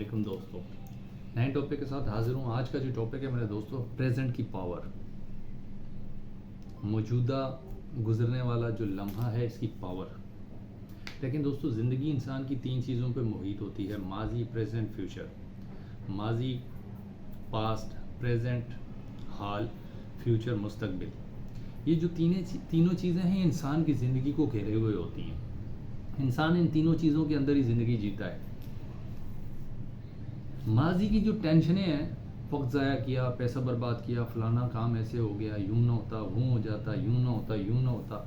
वालेकुम दोस्तों, नए टॉपिक के साथ हाजिर हूँ। आज का जो टॉपिक है मेरे दोस्तों, प्रेजेंट की पावर। मौजूदा गुजरने वाला जो लम्हा है इसकी पावर। लेकिन दोस्तों, ज़िंदगी इंसान की 3 चीज़ों पे मोहित होती है: माजी, प्रेजेंट, फ्यूचर। माजी, पास्ट, प्रेजेंट, हाल, फ्यूचर, मुस्तकबिल। ये जो तीनों चीज़ें हैं इंसान की ज़िंदगी को घेरे हुए होती हैं। इंसान इन तीनों चीज़ों के अंदर ही ज़िंदगी जीता है। माजी की जो टेंशनें हैं, वक्त ज़ाया किया, पैसा बर्बाद किया, फलाना काम ऐसे हो गया, यूँ ना होता, वो हो जाता, यूँ ना होता, यूँ ना होता,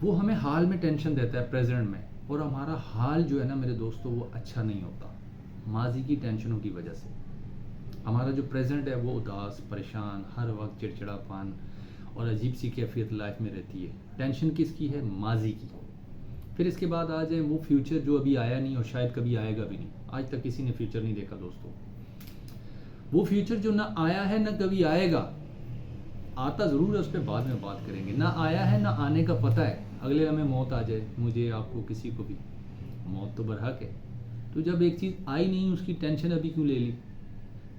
वो हमें हाल में टेंशन देता है, प्रेजेंट में। और हमारा हाल जो है ना मेरे दोस्तों, वो अच्छा नहीं होता माजी की टेंशनों की वजह से। हमारा जो प्रेजेंट है वो उदास, परेशान, हर वक्त चिड़चिड़ापन और अजीब सी कैफियत लाइफ में रहती है। टेंशन किसकी है? माजी की। फिर इसके बाद आ जाए वो फ्यूचर जो अभी आया नहीं और शायद कभी आएगा भी नहीं। आज तक किसी ने फ्यूचर नहीं देखा दोस्तों। वो फ्यूचर जो ना आया है ना कभी आएगा, आता ज़रूर है, उस पर बाद में बात करेंगे। ना आया है ना आने का पता है, अगले लम्हे मौत आ जाए, मुझे, आपको, किसी को भी। मौत तो बरहक है। तो जब एक चीज़ आई नहीं, उसकी टेंशन अभी क्यों ले ली?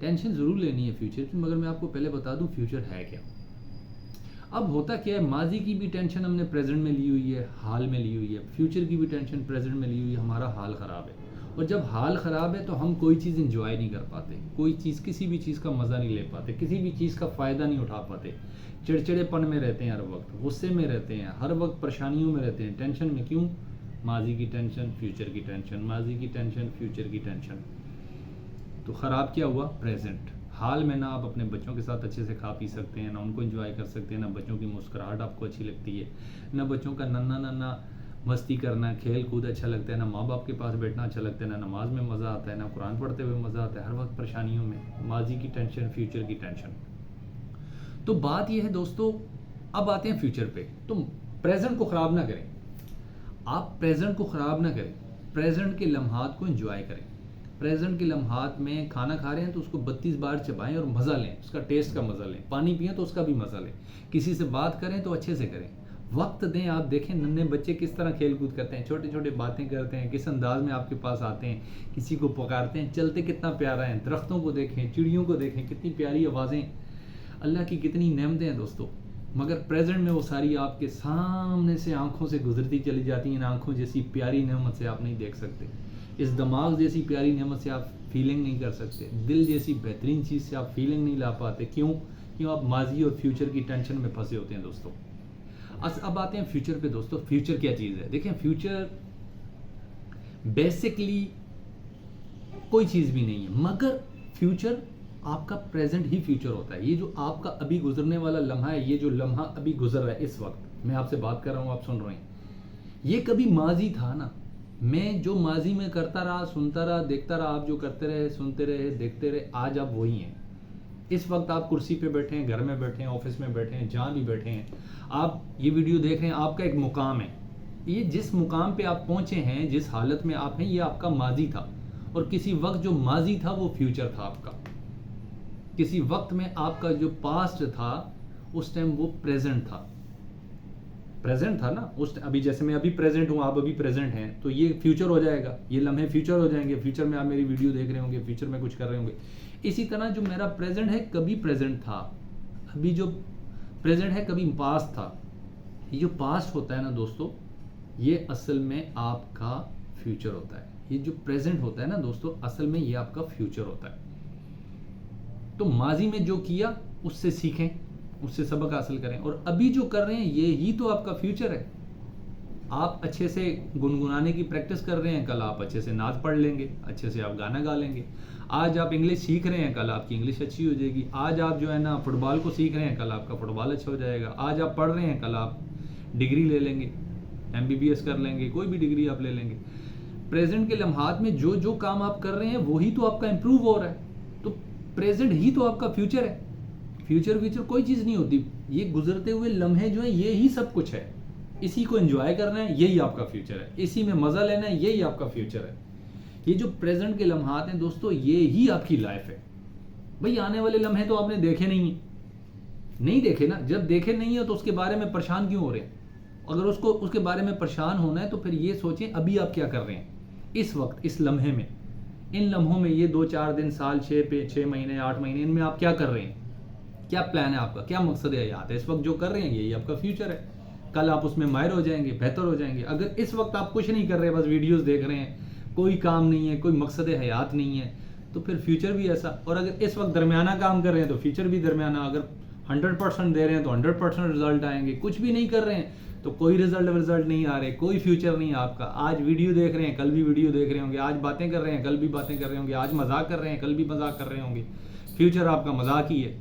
टेंशन ज़रूर लेनी है फ्यूचर की, मगर मैं आपको पहले बता दूँ फ्यूचर है क्या। अब होता क्या है, माजी की भी टेंशन हमने प्रेजेंट में ली हुई है, हाल में ली हुई है। फ्यूचर की भी टेंशन प्रेजेंट में ली हुई है। हमारा हाल ख़राब है, और जब हाल ख़राब है तो हम कोई चीज़ इंजॉय नहीं कर पाते, कोई चीज़, किसी भी चीज़ का मज़ा नहीं ले पाते, किसी भी चीज़ का फ़ायदा नहीं उठा पाते। चिड़चिड़ेपन में रहते हैं, हर वक्त गुस्से में रहते हैं, हर वक्त परेशानियों में रहते हैं, टेंशन में। क्यों? माजी की टेंशन, फ्यूचर की टेंशन, माजी की टेंशन, फ्यूचर की टेंशन। तो ख़राब क्या हुआ? प्रेजेंट। हाल में ना आप अपने बच्चों के साथ अच्छे से खा पी सकते हैं, ना उनको एंजॉय कर सकते हैं, ना बच्चों की मुस्कुराहट आपको अच्छी लगती है, ना बच्चों का नन्ना नन्ना मस्ती करना, खेल कूद अच्छा लगता है, ना माँ बाप के पास बैठना अच्छा लगता है, ना नमाज में मज़ा आता है, ना कुरान पढ़ते हुए मज़ा आता है। हर वक्त परेशानियों में। माजी की टेंशन, फ्यूचर की टेंशन। तो बात यह है दोस्तों, अब आते हैं फ्यूचर पे। तो प्रेजेंट को ख़राब ना करें, आप प्रेजेंट को ख़राब ना करें, प्रेजेंट के लम्हात को एंजॉय करें। प्रेजेंट के लम्हात में खाना खा रहे हैं तो उसको 32 बार चबाएं और मज़ा लें, उसका टेस्ट का मज़ा लें। पानी पिएं तो उसका भी मज़ा लें। किसी से बात करें तो अच्छे से करें, वक्त दें। आप देखें नन्हे बच्चे किस तरह खेल कूद करते हैं, छोटे छोटे बातें करते हैं, किस अंदाज में आपके पास आते हैं, किसी को पुकारते हैं, चलते कितना प्यारा है। दरख्तों को देखें, चिड़ियों को देखें, कितनी प्यारी आवाज़ें, अल्लाह की कितनी नेमतें हैं दोस्तों। मगर प्रेजेंट में वो सारी आपके सामने से आंखों से गुजरती चली जाती हैं। आंखों जैसी प्यारी नेमत से आप नहीं देख सकते, इस दिमाग जैसी प्यारी नेमत से आप फीलिंग नहीं कर सकते, दिल जैसी बेहतरीन चीज़ से आप फीलिंग नहीं ला पाते। क्यों? आप माजी और फ्यूचर की टेंशन में फंसे होते हैं दोस्तों। अब आते हैं फ्यूचर पे दोस्तों। फ्यूचर क्या चीज़ है? देखें, फ्यूचर बेसिकली कोई चीज़ भी नहीं है, मगर फ्यूचर आपका प्रेजेंट ही फ्यूचर होता है। ये जो आपका अभी गुजरने वाला लम्हा है, ये जो लम्हा अभी गुजर रहा है, इस वक्त मैं आपसे बात कर रहा हूँ, आप सुन रहे हैं, ये कभी माजी था ना। मैं जो माजी में करता रहा, सुनता रहा, देखता रहा, आप जो करते रहे, सुनते रहे, देखते रहे, आज आप वही हैं। इस वक्त आप कुर्सी पे बैठे हैं, घर में बैठे हैं, ऑफिस में बैठे हैं, जहाँ भी बैठे हैं, आप ये वीडियो देख रहे हैं, आपका एक मुकाम है। ये जिस मुकाम पे आप पहुँचे हैं, जिस हालत में आप हैं, ये आपका माजी था। और किसी वक्त जो माजी था वो फ्यूचर था आपका। किसी वक्त में आपका जो पास्ट था उस टाइम वो प्रेजेंट था। प्रेजेंट था ना उस, अभी जैसे मैं अभी प्रेजेंट हूँ, आप अभी प्रेजेंट हैं, तो ये फ्यूचर हो जाएगा, ये लम्हे फ्यूचर हो जाएंगे। फ्यूचर में आप मेरी वीडियो देख रहे होंगे, फ्यूचर में कुछ कर रहे होंगे। इसी तरह जो मेरा प्रेजेंट है कभी प्रेजेंट था, अभी जो प्रेजेंट है कभी पास्ट था। ये जो पास्ट होता है ना दोस्तों, ये असल में आपका फ्यूचर होता है। ये जो प्रेजेंट होता है ना दोस्तों, असल में ये आपका फ्यूचर होता है। तो माजी में जो किया उससे सीखें, उससे सबक हासिल करें, और अभी जो कर रहे हैं ये ही तो आपका फ्यूचर है। आप अच्छे से गुनगुनाने की प्रैक्टिस कर रहे हैं, कल आप अच्छे से नात पढ़ लेंगे, अच्छे से आप गाना गा लेंगे। आज आप इंग्लिश सीख रहे हैं, कल आपकी इंग्लिश अच्छी हो जाएगी। आज आप जो है ना फुटबॉल को सीख रहे हैं, कल आपका फुटबॉल अच्छा हो जाएगा। आज आप पढ़ रहे हैं, कल आप डिग्री ले लेंगे, MBBS कर लेंगे, कोई भी डिग्री आप ले लेंगे। प्रेजेंट के लम्हात में जो जो काम आप कर रहे हैं वही तो आपका इम्प्रूव हो रहा है। तो प्रेजेंट ही तो आपका फ्यूचर है। फ्यूचर कोई चीज़ नहीं होती। ये गुजरते हुए लम्हे जो है ये ही सब कुछ है। इसी को एंजॉय करना है, यही आपका फ्यूचर है। इसी में मज़ा लेना है, यही आपका फ्यूचर है। ये जो प्रेजेंट के लम्हात हैं दोस्तों, ये ही आपकी लाइफ है। भाई आने वाले लम्हे तो आपने देखे नहीं है, नहीं देखे ना। जब देखे नहीं है तो उसके बारे में परेशान क्यों हो रहे हैं? अगर उसके बारे में परेशान होना है तो फिर ये सोचें अभी आप क्या कर रहे हैं, इस वक्त, इस लम्हे में। ان لمحوں میں یہ 2-4 دن، سال، 6 مہینے، 8 مہینے، ان میں آپ کیا کر رہے ہیں؟ کیا پلان ہے آپ کا؟ کیا مقصد حیات ہے؟ اس وقت جو کر رہے ہیں یہی آپ کا فیوچر ہے. کل آپ اس میں ماہر ہو جائیں گے، بہتر ہو جائیں گے. اگر اس وقت آپ کچھ نہیں کر رہے، بس ویڈیوز دیکھ رہے ہیں، کوئی کام نہیں ہے، کوئی مقصد حیات نہیں ہے، تو پھر فیوچر بھی ایسا. اور اگر اس وقت درمیانہ کام کر رہے ہیں تو فیوچر بھی درمیانہ. اگر 100% دے رہے ہیں تو 100% رزلٹ آئیں گے. کچھ بھی نہیں کر رہے ہیں تو کوئی رزلٹ نہیں آ رہے، کوئی فیوچر نہیں آپ کا. آج ویڈیو دیکھ رہے ہیں، کل بھی ویڈیو دیکھ رہے ہوں گے. آج باتیں کر رہے ہیں، کل بھی باتیں کر رہے ہوں گے. آج مذاق کر رہے ہیں، کل بھی مذاق کر رہے ہوں گے. فیوچر آپ کا مذاق ہی ہے.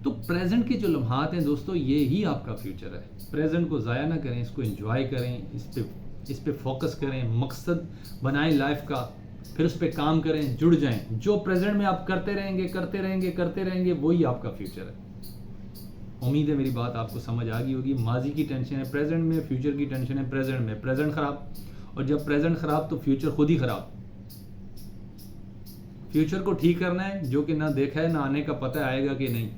تو پریزنٹ کے جو لمحات ہیں دوستو، یہی آپ کا فیوچر ہے. پریزنٹ کو ضائع نہ کریں، اس کو انجوائے کریں، اس پہ فوکس کریں، مقصد بنائیں لائف کا، پھر اس پہ کام کریں، جڑ جائیں. جو پریزنٹ میں آپ کرتے رہیں گے وہی آپ کا فیوچر ہے. امید ہے میری بات آپ کو سمجھ آ گئی ہوگی. ماضی کی ٹینشن ہے پریزنٹ میں، فیوچر کی ٹینشن ہے پریزنٹ میں. پریزنٹ خراب، اور جب پریزنٹ خراب تو فیوچر خود ہی خراب. فیوچر کو ٹھیک کرنا ہے، جو کہ نہ دیکھا ہے نہ آنے کا پتہ آئے گا کہ نہیں.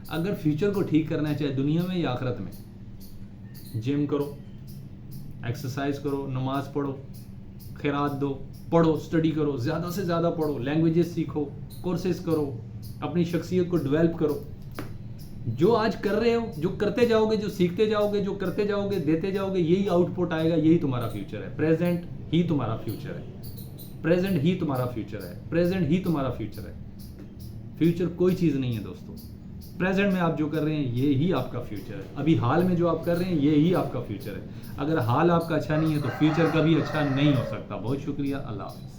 اگر فیوچر کو ٹھیک کرنا ہے، چاہے دنیا میں یا آخرت میں، جم کرو، ایکسرسائز کرو، نماز پڑھو، خیرات دو، پڑھو، اسٹڈی کرو، زیادہ سے زیادہ پڑھو، لینگویجز سیکھو، کورسز کرو، اپنی شخصیت کو ڈیولپ کرو. جو آج کر رہے ہو، جو کرتے جاؤ گے، جو سیکھتے جاؤ گے، جو کرتے جاؤ گے، دیتے جاؤ گے، یہی آؤٹ پٹ آئے گا. یہی تمہارا فیوچر ہے. پریزنٹ ہی تمہارا فیوچر ہے. پریزنٹ ہی تمہارا فیوچر ہے. پریزنٹ ہی تمہارا فیوچر ہے. فیوچر کوئی چیز نہیں ہے دوستو. پریزنٹ میں آپ جو کر رہے ہیں یہی آپ کا فیوچر ہے. ابھی حال میں جو آپ کر رہے ہیں یہی آپ کا فیوچر ہے. اگر حال آپ کا اچھا نہیں ہے تو فیوچر کبھی اچھا نہیں ہو سکتا. بہت شکریہ. اللہ حافظ.